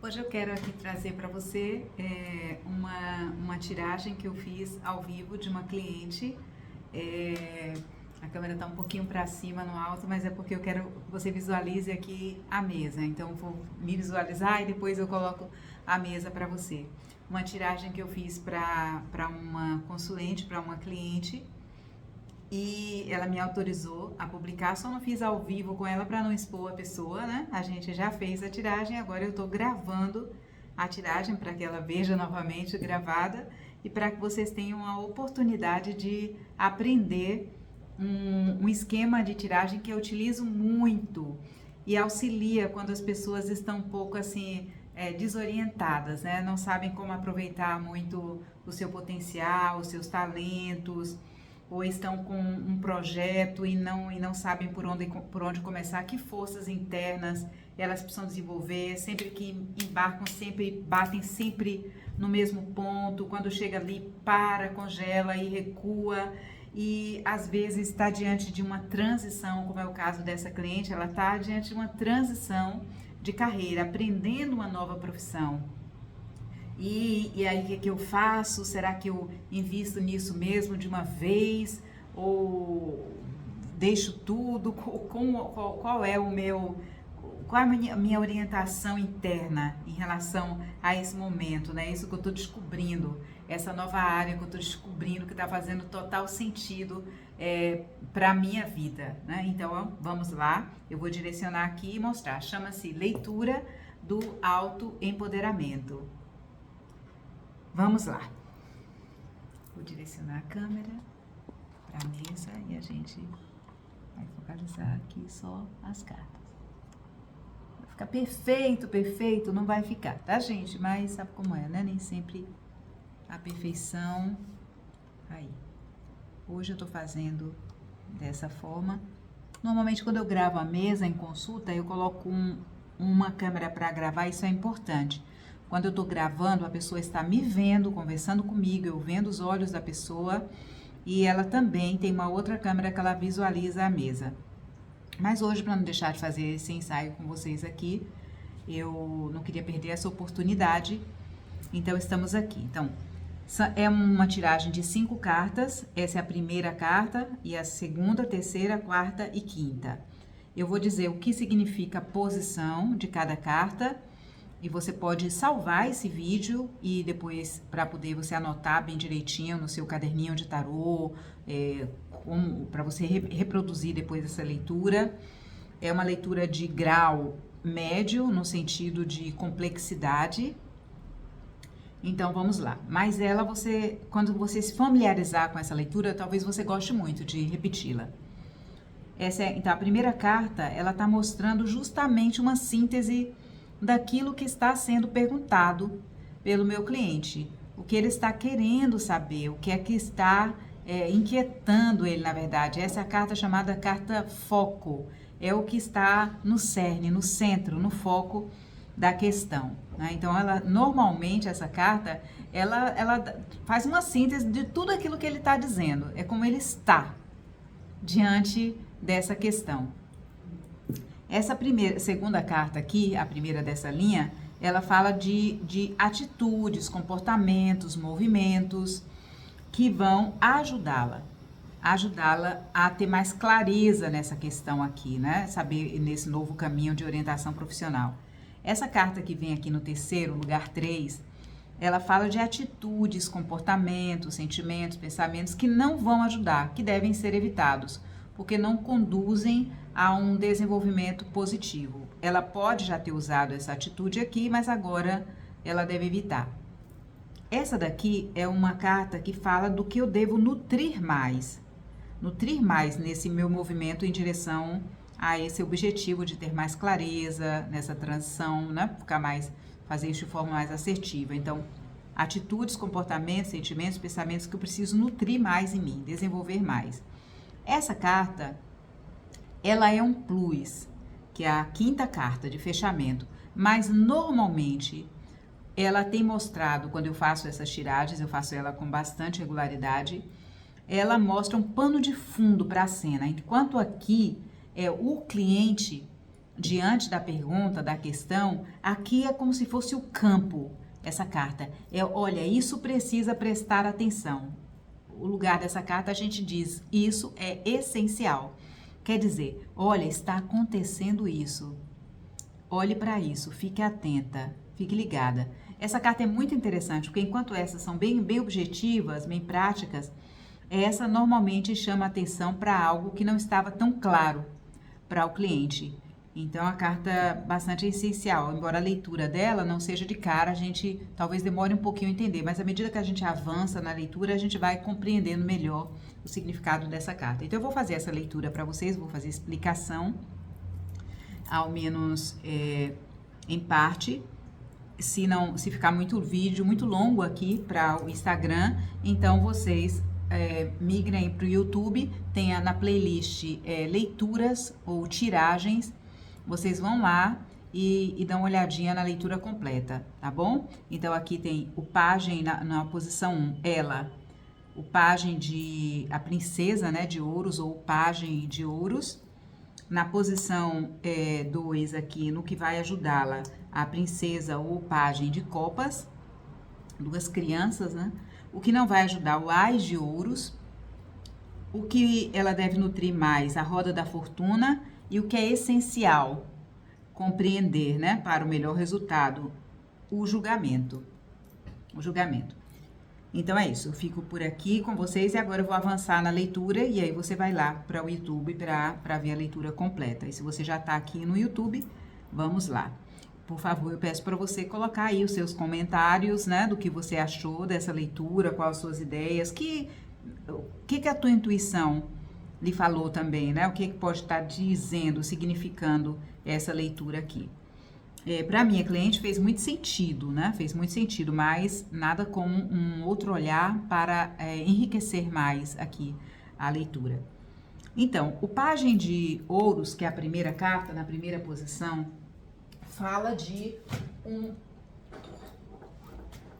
Hoje eu quero aqui trazer para você uma tiragem que eu fiz ao vivo de uma cliente. É, a câmera está um pouquinho para cima no alto, mas é porque eu quero que você visualize aqui a mesa. Então eu vou me visualizar e depois eu coloco a mesa para você. Uma tiragem que eu fiz para uma consulente, para uma cliente, e ela me autorizou a publicar, só não fiz ao vivo com ela para não expor a pessoa, né? A gente já fez a tiragem, agora eu estou gravando a tiragem para que ela veja novamente gravada e para que vocês tenham a oportunidade de aprender um esquema de tiragem que eu utilizo muito e auxilia quando as pessoas estão um pouco assim desorientadas, né? Não sabem como aproveitar muito o seu potencial, os seus talentos, ou estão com um projeto e não sabem por onde começar, que forças internas elas precisam desenvolver, sempre que embarcam, sempre batem sempre no mesmo ponto, quando chega ali, congela e recua, e às vezes está diante de uma transição, como é o caso dessa cliente, ela está diante de uma transição de carreira, aprendendo uma nova profissão. E aí, o que eu faço? Será que eu invisto nisso mesmo de uma vez? Ou deixo tudo? Qual é o meu... Qual é a minha orientação interna em relação a esse momento, né? Isso que eu estou descobrindo, essa nova área que eu estou descobrindo, que está fazendo total sentido para a minha vida, né? Então, vamos lá, eu vou direcionar aqui e mostrar. Chama-se Leitura do Autoempoderamento. Vamos lá. Vou direcionar a câmera para a mesa e a gente vai focalizar aqui só as cartas. Vai ficar perfeito, perfeito, não vai ficar, tá, gente? Mas sabe como é, né? Nem sempre a perfeição. Aí. Hoje eu tô fazendo dessa forma. Normalmente, quando eu gravo a mesa em consulta, eu coloco uma câmera para gravar, isso é importante. Quando eu estou gravando, a pessoa está me vendo, conversando comigo, eu vendo os olhos da pessoa e ela também tem uma outra câmera que ela visualiza a mesa. Mas hoje, para não deixar de fazer esse ensaio com vocês aqui, eu não queria perder essa oportunidade, então estamos aqui. Então, é uma tiragem de 5 cartas, essa é a primeira carta e a segunda, terceira, quarta e quinta. Eu vou dizer o que significa a posição de cada carta. E você pode salvar esse vídeo e depois, para poder você anotar bem direitinho no seu caderninho de tarô, para você reproduzir depois essa leitura. É uma leitura de grau médio, no sentido de complexidade. Então, vamos lá. Mas ela, quando você se familiarizar com essa leitura, talvez você goste muito de repeti-la. Então, a primeira carta, ela está mostrando justamente uma síntese daquilo que está sendo perguntado pelo meu cliente, o que ele está querendo saber, o que é que está inquietando ele, na verdade. Essa é a carta chamada carta foco, é o que está no cerne, no centro, no foco da questão, né? Então, normalmente, essa carta, ela faz uma síntese de tudo aquilo que ele está dizendo, é como ele está diante dessa questão. Essa segunda carta aqui, a primeira dessa linha, ela fala de atitudes, comportamentos, movimentos que vão ajudá-la a ter mais clareza nessa questão aqui, né? Saber nesse novo caminho de orientação profissional. Essa carta que vem aqui no terceiro, lugar 3, ela fala de atitudes, comportamentos, sentimentos, pensamentos que não vão ajudar, que devem ser evitados, porque não conduzem a um desenvolvimento positivo. Ela pode já ter usado essa atitude aqui, mas agora ela deve evitar. Essa daqui é uma carta que fala do que eu devo nutrir mais nesse meu movimento em direção a esse objetivo de ter mais clareza nessa transição, né? Fazer isso de forma mais assertiva. Então, atitudes, comportamentos, sentimentos, pensamentos que eu preciso nutrir mais em mim, desenvolver mais. Essa carta, ela é um plus, que é a quinta carta de fechamento, mas normalmente ela tem mostrado, quando eu faço essas tiragens, eu faço ela com bastante regularidade, ela mostra um pano de fundo para a cena, enquanto aqui o cliente diante da pergunta, da questão, aqui é como se fosse o campo, essa carta. Olha, isso precisa prestar atenção. O lugar dessa carta a gente diz, isso é essencial. Quer dizer, olha, está acontecendo isso. Olhe para isso, fique atenta, fique ligada. Essa carta é muito interessante, porque enquanto essas são bem objetivas, bem práticas, essa normalmente chama atenção para algo que não estava tão claro para o cliente. Então, a carta bastante essencial, embora a leitura dela não seja de cara, a gente talvez demore um pouquinho a entender, mas à medida que a gente avança na leitura, a gente vai compreendendo melhor o significado dessa carta. Então, eu vou fazer essa leitura para vocês, vou fazer explicação, ao menos em parte. Se ficar muito vídeo, muito longo aqui para o Instagram, então vocês migrem para o YouTube, tem na playlist leituras ou tiragens. Vocês vão lá e dão uma olhadinha na leitura completa, tá bom? Então, aqui tem o pajem na posição 1, ela, o pajem a princesa, né, de ouros, ou o pajem de ouros. Na posição 2 aqui, no que vai ajudá-la, a princesa ou o pajem de copas, duas crianças, né? O que não vai ajudar, o ás de ouros. O que ela deve nutrir mais, a roda da fortuna. E o que é essencial compreender, né, para o melhor resultado, o julgamento. O julgamento. Então é isso, eu fico por aqui com vocês e agora eu vou avançar na leitura e aí você vai lá para o YouTube para ver a leitura completa. E se você já está aqui no YouTube, vamos lá. Por favor, eu peço para você colocar aí os seus comentários, né, do que você achou dessa leitura, quais as suas ideias, o que a tua intuição lhe falou também, né? O que pode estar dizendo, significando essa leitura aqui. Para minha cliente fez muito sentido, né? Fez muito sentido, mas nada como um outro olhar para enriquecer mais aqui a leitura. Então, o pajem de ouros, que é a primeira carta, na primeira posição, fala de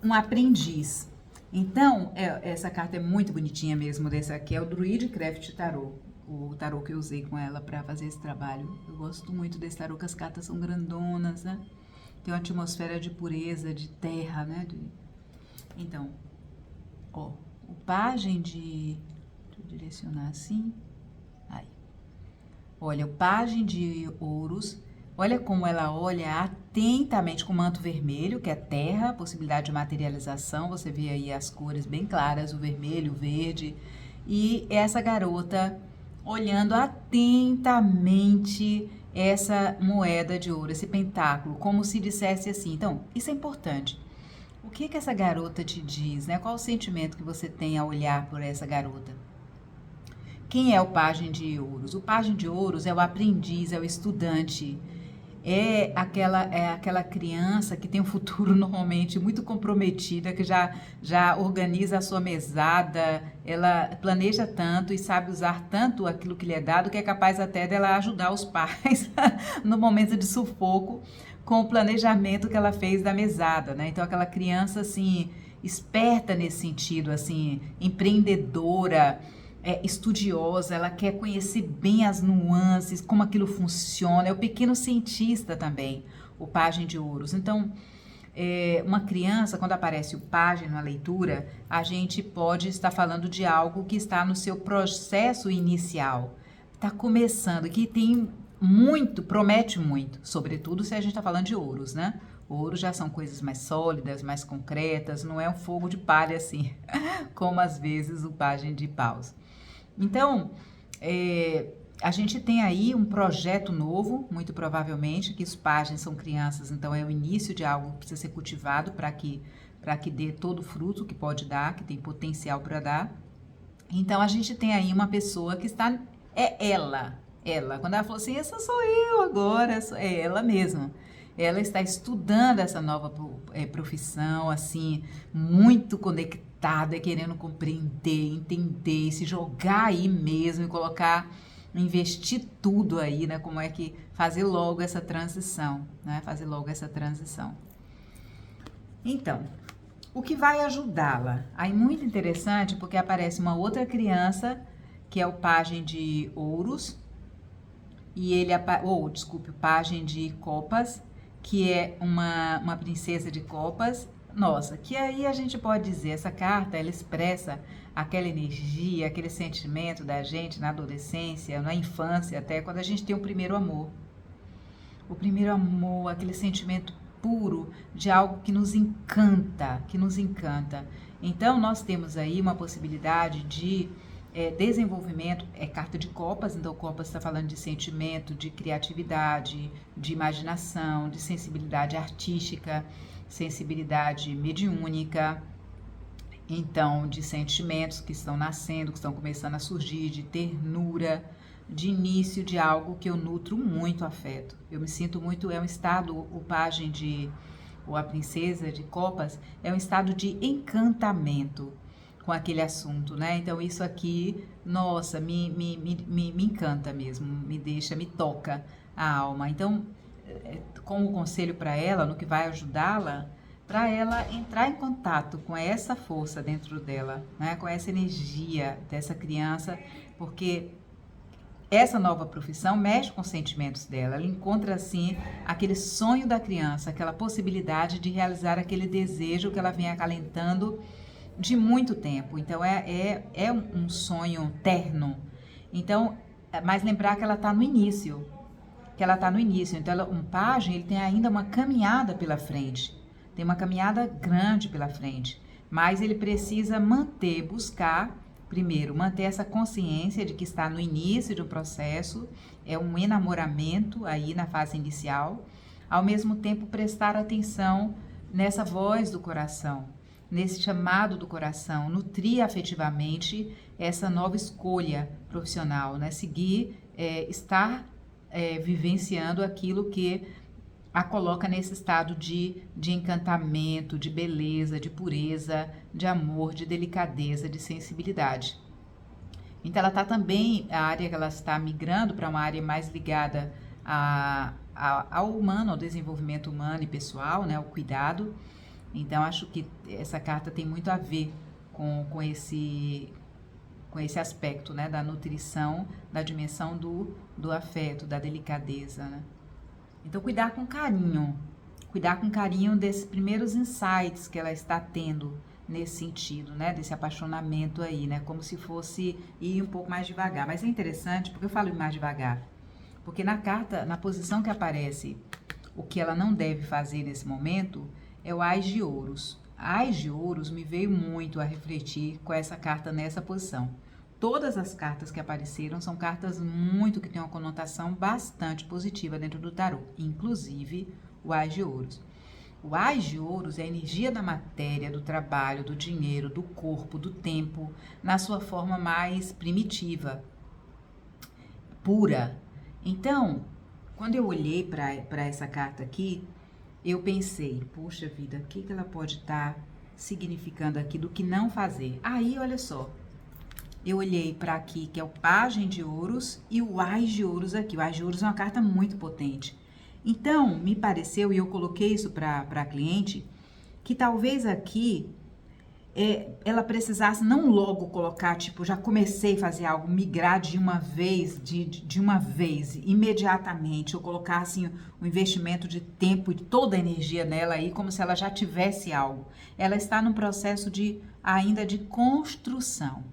um aprendiz. Então, essa carta é muito bonitinha mesmo, dessa aqui é o Druidcraft Tarot, o tarô que eu usei com ela para fazer esse trabalho. Eu gosto muito desse tarô, que as cartas são grandonas, né? Tem uma atmosfera de pureza, de terra, né? Então, ó, o pajem de... Deixa eu direcionar assim. Aí. Olha, o pajem de ouros... Olha como ela olha atentamente com o manto vermelho, que é terra, possibilidade de materialização. Você vê aí as cores bem claras, o vermelho, o verde. E essa garota olhando atentamente essa moeda de ouro, esse pentáculo, como se dissesse assim. Então, isso é importante. O que essa garota te diz, né? Qual o sentimento que você tem ao olhar por essa garota? Quem é o pajem de ouros? O pajem de ouros é o aprendiz, é o estudante. É aquela criança que tem um futuro normalmente muito comprometida, que já organiza a sua mesada, ela planeja tanto e sabe usar tanto aquilo que lhe é dado, que é capaz até dela ajudar os pais no momento de sufoco com o planejamento que ela fez da mesada, né? Então, aquela criança, assim, esperta nesse sentido, assim, empreendedora, estudiosa, ela quer conhecer bem as nuances, como aquilo funciona, é o pequeno cientista também, o pajem de ouros. Então, uma criança, quando aparece o pajem na leitura, a gente pode estar falando de algo que está no seu processo inicial, está começando, que tem muito, promete muito, sobretudo se a gente está falando de ouros, né? Ouros já são coisas mais sólidas, mais concretas, não é um fogo de palha assim, como às vezes o pajem de paus. Então, a gente tem aí um projeto novo, muito provavelmente, que os pajens são crianças, então é o início de algo que precisa ser cultivado para que dê todo o fruto que pode dar, que tem potencial para dar. Então, a gente tem aí uma pessoa que está, ela, quando ela falou assim, essa sou eu agora, é ela mesma. Ela está estudando essa nova profissão, assim, muito conectada, querendo compreender, entender, se jogar aí mesmo e investir tudo aí, né? Como é que fazer logo essa transição, né? Fazer logo essa transição. Então, o que vai ajudá-la? Aí, muito interessante, porque aparece uma outra criança, que é o pajem de ouros, e ele, desculpe, o pajem de copas, que é uma princesa de copas. Nossa, que aí a gente pode dizer, essa carta, ela expressa aquela energia, aquele sentimento da gente na adolescência, na infância, até quando a gente tem o primeiro amor. O primeiro amor, aquele sentimento puro de algo que nos encanta, que nos encanta. Então, nós temos aí uma possibilidade de desenvolvimento, é carta de copas, então copas está falando de sentimento, de criatividade, de imaginação, de sensibilidade artística, sensibilidade mediúnica, então de sentimentos que estão nascendo, que estão começando a surgir, de ternura, de início de algo que eu nutro muito afeto. Eu me sinto muito, é um estado, o pajem ou a princesa de copas, é um estado de encantamento com aquele assunto, né? Então isso aqui, nossa, me encanta mesmo, me toca a alma. Então, como conselho para ela, no que vai ajudá-la, para ela entrar em contato com essa força dentro dela, né? Com essa energia dessa criança, porque essa nova profissão mexe com os sentimentos dela. Ela encontra, assim, aquele sonho da criança, aquela possibilidade de realizar aquele desejo que ela vem acalentando de muito tempo. Então, é um sonho terno. Então, mas lembrar que ela está no início. Então, um pajem, ele tem ainda uma caminhada pela frente. Tem uma caminhada grande pela frente. Mas ele precisa buscar... Primeiro, manter essa consciência de que está no início de um processo, é um enamoramento aí na fase inicial, ao mesmo tempo prestar atenção nessa voz do coração, nesse chamado do coração, nutrir afetivamente essa nova escolha profissional, né? Estar vivenciando aquilo que a coloca nesse estado de encantamento, de beleza, de pureza, de amor, de delicadeza, de sensibilidade. Então ela está também, a área que ela está migrando para uma área mais ligada ao humano, ao desenvolvimento humano e pessoal, né, ao cuidado. Então acho que essa carta tem muito a ver com esse aspecto, né, da nutrição, da dimensão do afeto, da delicadeza, né? Então, cuidar com carinho desses primeiros insights que ela está tendo nesse sentido, né, desse apaixonamento aí, né, como se fosse ir um pouco mais devagar. Mas é interessante, porque eu falo ir mais devagar, porque na carta, na posição que aparece, o que ela não deve fazer nesse momento é o Ás de Ouros. A Ás de Ouros me veio muito a refletir com essa carta nessa posição. Todas as cartas que apareceram são cartas que têm uma conotação bastante positiva dentro do tarô, inclusive o Ás de Ouros. O Ás de Ouros é a energia da matéria, do trabalho, do dinheiro, do corpo, do tempo, na sua forma mais primitiva, pura. Então, quando eu olhei para essa carta aqui, eu pensei, puxa vida, o que ela pode estar significando aqui do que não fazer? Aí, olha só. Eu olhei para aqui, que é o pajem de ouros, e o Ás de Ouros aqui. O Ás de Ouros é uma carta muito potente. Então, me pareceu, e eu coloquei isso para a cliente, que talvez aqui ela precisasse não logo colocar, tipo, já comecei a fazer algo, migrar de uma vez, de uma vez, imediatamente, ou colocar, assim, o investimento de tempo e toda a energia nela aí, como se ela já tivesse algo. Ela está num processo ainda de construção.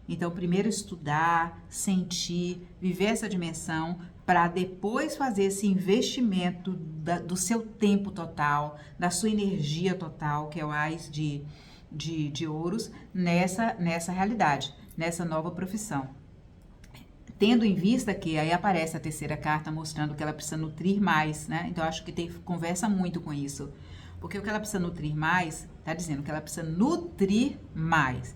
Então, primeiro estudar, sentir, viver essa dimensão, para depois fazer esse investimento do seu tempo total, da sua energia total, que é o Ás de Ouros, nessa realidade, nessa nova profissão. Tendo em vista que aí aparece a terceira carta mostrando que ela precisa nutrir mais, né? Então, acho que conversa muito com isso. Porque o que ela precisa nutrir mais, tá dizendo que ela precisa nutrir mais.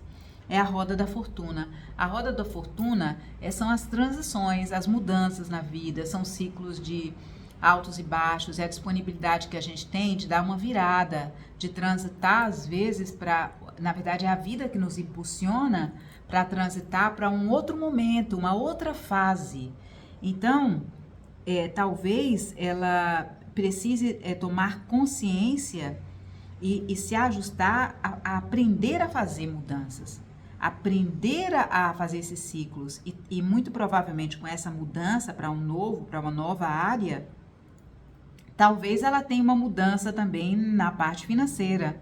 É a roda da fortuna. A roda da fortuna são as transições, as mudanças na vida, são ciclos de altos e baixos, é a disponibilidade que a gente tem de dar uma virada, de transitar às vezes na verdade é a vida que nos impulsiona para transitar para um outro momento, uma outra fase. Então, talvez ela precise tomar consciência e se ajustar a aprender a fazer mudanças. aprender a fazer esses ciclos e muito provavelmente com essa mudança para uma nova área, talvez ela tenha uma mudança também na parte financeira.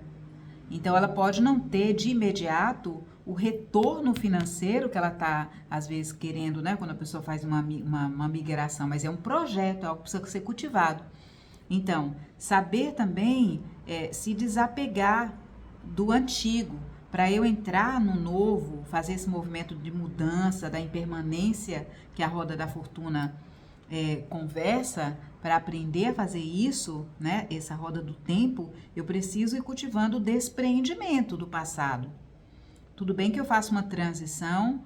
Então, ela pode não ter de imediato o retorno financeiro que ela está, às vezes, querendo, né? Quando a pessoa faz uma migração, mas é um projeto, é algo que precisa ser cultivado. Então, saber também se desapegar do antigo, para eu entrar no novo, fazer esse movimento de mudança, da impermanência que a roda da fortuna conversa, para aprender a fazer isso, né, essa roda do tempo, eu preciso ir cultivando o despreendimento do passado. Tudo bem que eu faço uma transição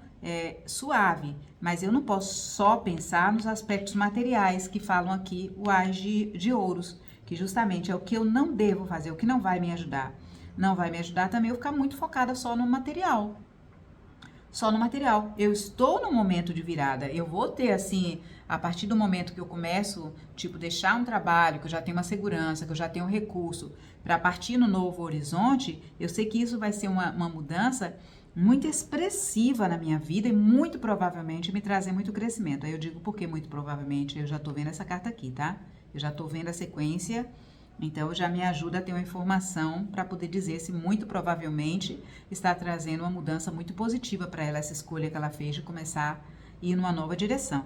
suave, mas eu não posso só pensar nos aspectos materiais que falam aqui o Ás de Ouros, que justamente é o que eu não devo fazer, o que não vai me ajudar. Não vai me ajudar também eu ficar muito focada só no material. Só no material. Eu estou no momento de virada. Eu vou ter, assim, a partir do momento que eu começo, tipo, deixar um trabalho, que eu já tenho uma segurança, que eu já tenho um recurso, para partir no novo horizonte, eu sei que isso vai ser uma mudança muito expressiva na minha vida e muito provavelmente me trazer muito crescimento. Aí eu digo por que muito provavelmente, eu já tô vendo essa carta aqui, tá? Eu já tô vendo a sequência. Então, já me ajuda a ter uma informação para poder dizer se muito provavelmente está trazendo uma mudança muito positiva para ela, essa escolha que ela fez de começar a ir numa nova direção.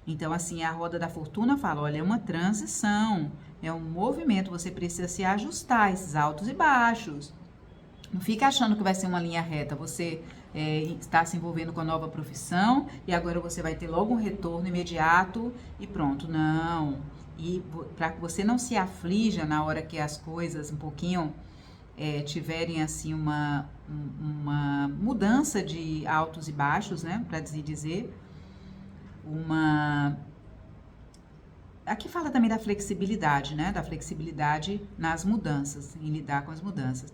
Então, assim, a roda da fortuna fala, olha, é uma transição, é um movimento, você precisa se ajustar a esses altos e baixos. Não fica achando que vai ser uma linha reta, você está se envolvendo com a nova profissão e agora você vai ter logo um retorno imediato e pronto, não. E para que você não se aflija na hora que as coisas um pouquinho tiverem assim uma mudança de altos e baixos, né? Para dizer, aqui fala também da flexibilidade, né? Da flexibilidade nas mudanças, em lidar com as mudanças.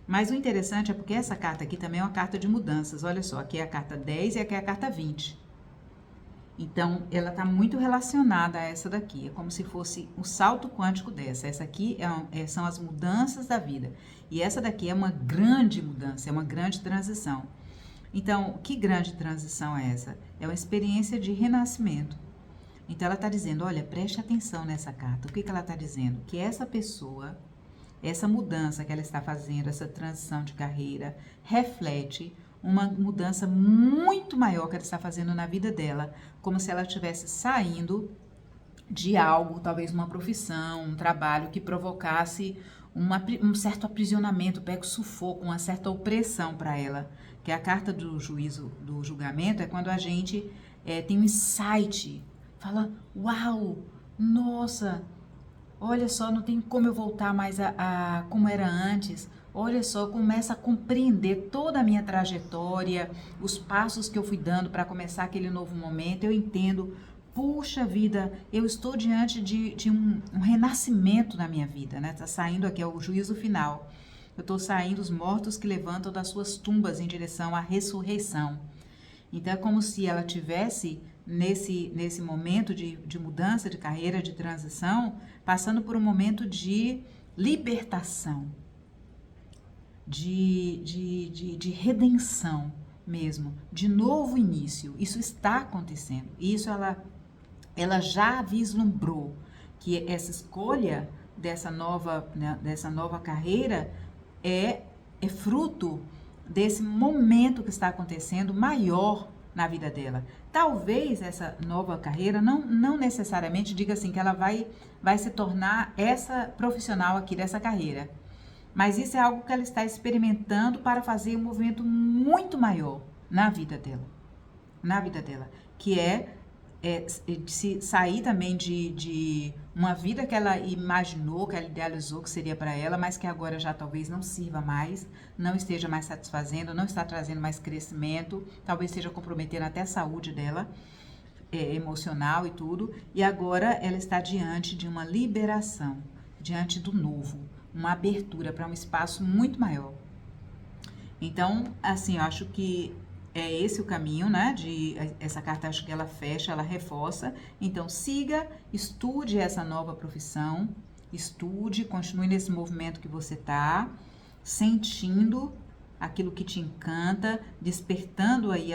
Mas o interessante é porque essa carta aqui também é uma carta de mudanças. Olha só, aqui é a carta 10 e aqui é a carta 20. Então, ela está muito relacionada a essa daqui. É como se fosse o salto quântico dessa. Essa aqui são as mudanças da vida. E essa daqui é uma grande mudança, é uma grande transição. Então, que grande transição é essa? É uma experiência de renascimento. Então, ela está dizendo, olha, preste atenção nessa carta. O que ela está dizendo? Que essa pessoa, essa mudança que ela está fazendo, essa transição de carreira, reflete uma mudança muito maior que ela está fazendo na vida dela, como se ela estivesse saindo de algo, talvez uma profissão, um trabalho que provocasse um certo aprisionamento, pega o sufoco, uma certa opressão para ela. Que a carta do juízo, do julgamento, é quando a gente tem um insight, fala, uau, nossa, olha só, não tem como eu voltar mais a como era antes. Olha só, começa a compreender toda a minha trajetória, os passos que eu fui dando para começar aquele novo momento. Eu entendo, puxa vida, eu estou diante de um renascimento na minha vida, né? Tá saindo aqui, é o juízo final. Eu estou saindo os mortos que levantam das suas tumbas em direção à ressurreição. Então, é como se ela tivesse, nesse momento de mudança de carreira, de transição, passando por um momento de libertação. De redenção mesmo, de novo início. Isso está acontecendo. Isso ela já vislumbrou que essa escolha dessa nova carreira é fruto desse momento que está acontecendo maior na vida dela. Talvez essa nova carreira não necessariamente diga assim que ela vai se tornar essa profissional aqui dessa carreira. Mas isso é algo que ela está experimentando para fazer um movimento muito maior na vida dela. Na vida dela. Que se sair também de uma vida que ela imaginou, que ela idealizou que seria para ela, mas que agora já talvez não sirva mais, não esteja mais satisfazendo, não está trazendo mais crescimento, talvez esteja comprometendo até a saúde dela, emocional e tudo. E agora ela está diante de uma liberação, diante do novo. Uma abertura para um espaço muito maior. Então, assim, eu acho que é esse o caminho, né? Essa carta, acho que ela fecha, ela reforça. Então, siga, estude essa nova profissão, estude, continue nesse movimento que você está, sentindo aquilo que te encanta, despertando aí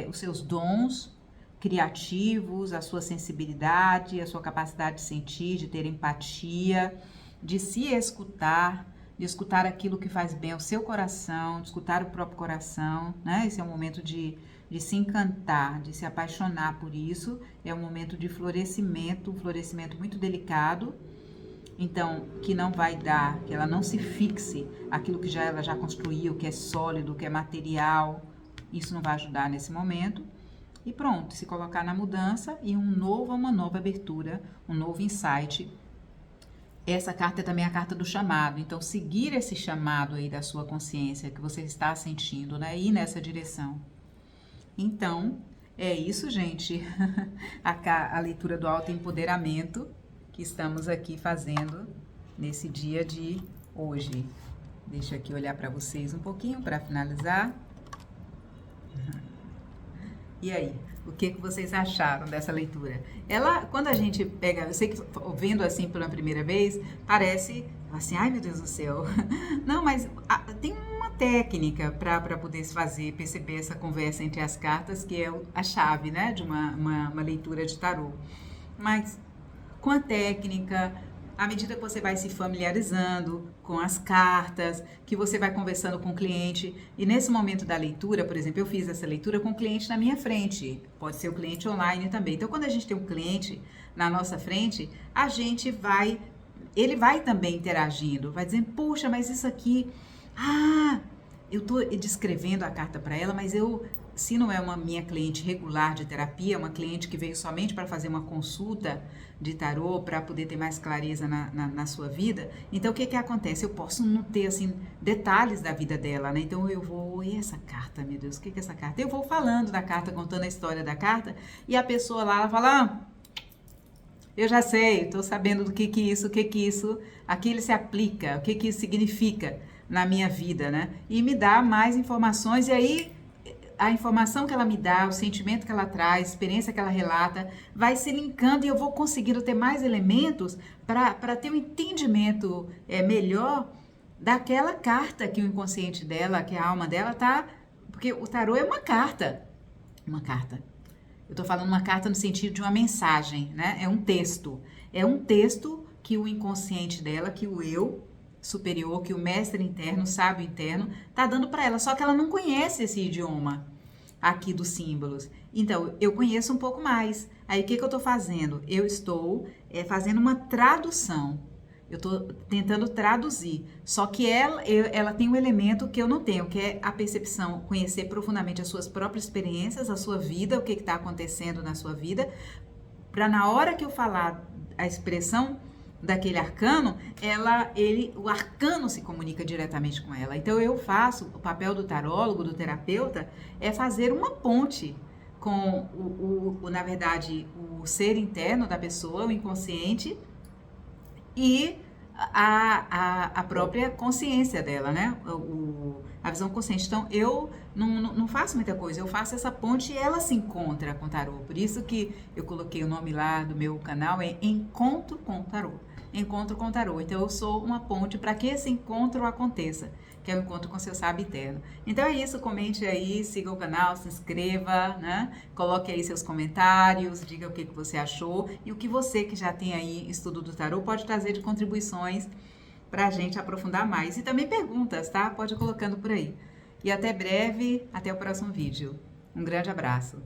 os seus dons criativos, a sua sensibilidade, a sua capacidade de sentir, de ter empatia, de se escutar, de escutar aquilo que faz bem ao seu coração, de escutar o próprio coração, né? Esse é um momento de se encantar, de se apaixonar por isso, é um momento de florescimento, um florescimento muito delicado. Então, que não vai dar, que ela não se fixe aquilo que ela já construiu, que é sólido, que é material, isso não vai ajudar nesse momento. E pronto, se colocar na mudança e uma nova abertura, um novo insight. Essa carta é também a carta do chamado, então seguir esse chamado aí da sua consciência que você está sentindo, né? Ir nessa direção. Então, é isso, gente, a leitura do autoempoderamento que estamos aqui fazendo nesse dia de hoje. Deixa eu aqui olhar para vocês um pouquinho para finalizar. E aí, o que vocês acharam dessa leitura? Ela, quando a gente pega, eu sei que vendo assim pela primeira vez, parece assim, ai meu Deus do céu. Não, mas tem uma técnica para poder se fazer, perceber essa conversa entre as cartas, que é a chave, né, de uma leitura de tarô. Mas com a técnica, à medida que você vai se familiarizando com as cartas, que você vai conversando com o cliente, e nesse momento da leitura, por exemplo, eu fiz essa leitura com o cliente na minha frente, pode ser o cliente online também. Então, quando a gente tem um cliente na nossa frente, ele vai também interagindo, vai dizendo, puxa, mas isso aqui, eu tô descrevendo a carta para ela, mas se não é uma minha cliente regular de terapia, uma cliente que veio somente para fazer uma consulta de tarô, para poder ter mais clareza na sua vida, então o que acontece? Eu posso não ter, assim, detalhes da vida dela, né? Então eu vou, e essa carta, meu Deus, o que é essa carta? Eu vou falando da carta, contando a história da carta, e a pessoa lá, ela fala, eu já sei, estou sabendo do que isso, aquilo se aplica, o que isso significa na minha vida, né? E me dá mais informações, e aí a informação que ela me dá, o sentimento que ela traz, a experiência que ela relata, vai se linkando e eu vou conseguindo ter mais elementos para ter um entendimento melhor daquela carta que o inconsciente dela, que a alma dela tá... Porque o tarô é uma carta. Uma carta. Eu tô falando uma carta no sentido de uma mensagem, né? É um texto. É um texto que o inconsciente dela, que o eu superior, que o mestre interno, o sábio interno, tá dando para ela, só que ela não conhece esse idioma aqui dos símbolos. Então, eu conheço um pouco mais. Aí, o que eu tô fazendo? Eu estou fazendo uma tradução. Eu tô tentando traduzir. Só que ela tem um elemento que eu não tenho, que é a percepção, conhecer profundamente as suas próprias experiências, a sua vida, o que está acontecendo na sua vida, para na hora que eu falar a expressão daquele arcano, o arcano se comunica diretamente com ela. Então eu faço, o papel do tarólogo, do terapeuta, é fazer uma ponte com na verdade, o ser interno da pessoa, o inconsciente, e a própria consciência dela, né? A visão consciente. Então, eu não faço muita coisa, eu faço essa ponte e ela se encontra com o tarô. Por isso que eu coloquei o nome lá do meu canal, é Encontro com o Tarô. Encontro com o tarô. Então, eu sou uma ponte para que esse encontro aconteça, que é o encontro com seu sábio eterno. Então é isso, comente aí, siga o canal, se inscreva, né? Coloque aí seus comentários, diga o que você achou e o que você que já tem aí estudo do tarô pode trazer de contribuições para a gente aprofundar mais. E também perguntas, tá? Pode ir colocando por aí. E até breve, até o próximo vídeo. Um grande abraço.